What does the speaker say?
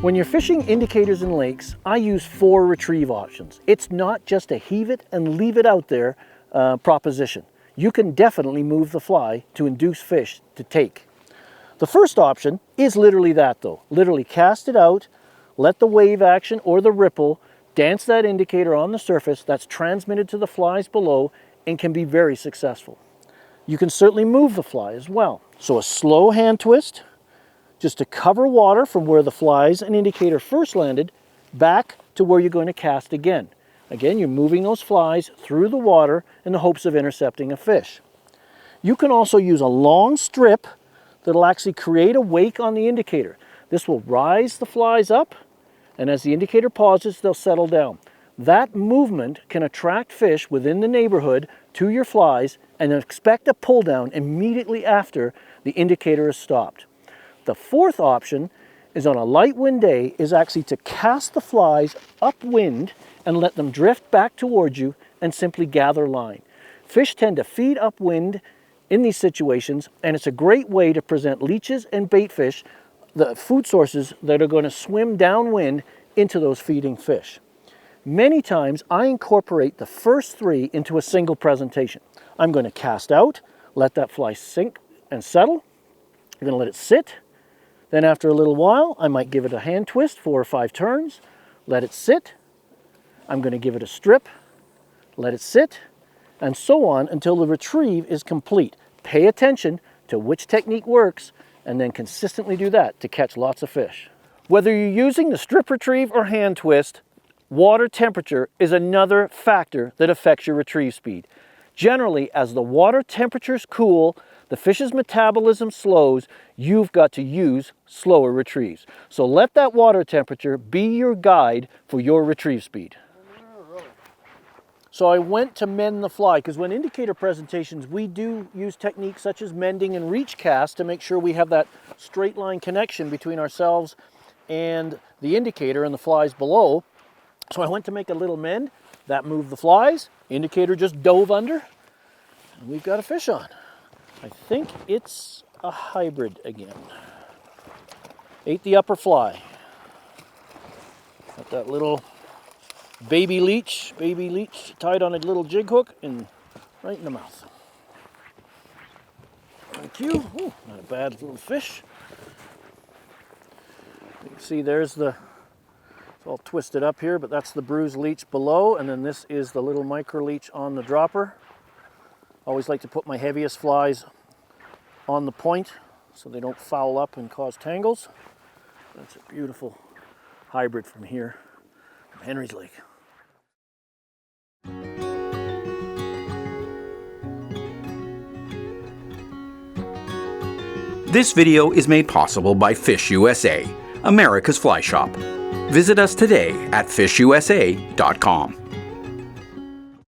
When you're fishing indicators in lakes, I use 4 retrieve options. It's not just a heave it and leave it out there proposition. You can definitely move the fly to induce fish to take. The first option is literally that though. Literally cast it out, let the wave action or the ripple dance that indicator on the surface. That's transmitted to the flies below and can be very successful. You can certainly move the fly as well. So a slow hand twist, just to cover water from where the flies and indicator first landed, back to where you're going to cast again. Again, you're moving those flies through the water in the hopes of intercepting a fish. You can also use a long strip that'll actually create a wake on the indicator. This will rise the flies up, and as the indicator pauses, they'll settle down. That movement can attract fish within the neighborhood to your flies and expect a pull down immediately after the indicator is stopped. The fourth option is on a light wind day is actually to cast the flies upwind and let them drift back towards you and simply gather line. Fish tend to feed upwind in these situations, and it's a great way to present leeches and bait fish, the food sources that are going to swim downwind into those feeding fish. Many times I incorporate the first 3 into a single presentation. I'm going to cast out, let that fly sink and settle. I'm going to let it sit. Then after a little while, I might give it a hand twist, 4 or 5 turns, let it sit. I'm going to give it a strip, let it sit, and so on until the retrieve is complete. Pay attention to which technique works, and then consistently do that to catch lots of fish. Whether you're using the strip retrieve or hand twist, water temperature is another factor that affects your retrieve speed. Generally, as the water temperatures cool, the fish's metabolism slows, you've got to use slower retrieves. So let that water temperature be your guide for your retrieve speed. So I went to mend the fly, because when indicator presentations, we do use techniques such as mending and reach cast to make sure we have that straight line connection between ourselves and the indicator and the flies below. So I went to make a little mend, that moved the flies, indicator just dove under, and we've got a fish on. I think it's a hybrid again. Ate the upper fly. Got that little baby leech tied on a little jig hook and right in the mouth. Thank you. Ooh, not a bad little fish. You can see there's it's all twisted up here, but that's the bruised leech below, and then this is the little micro leech on the dropper. Always like to put my heaviest flies on the point so they don't foul up and cause tangles. That's a beautiful hybrid from here, from Henry's Lake. This video is made possible by Fish USA, America's fly shop. Visit us today at fishusa.com.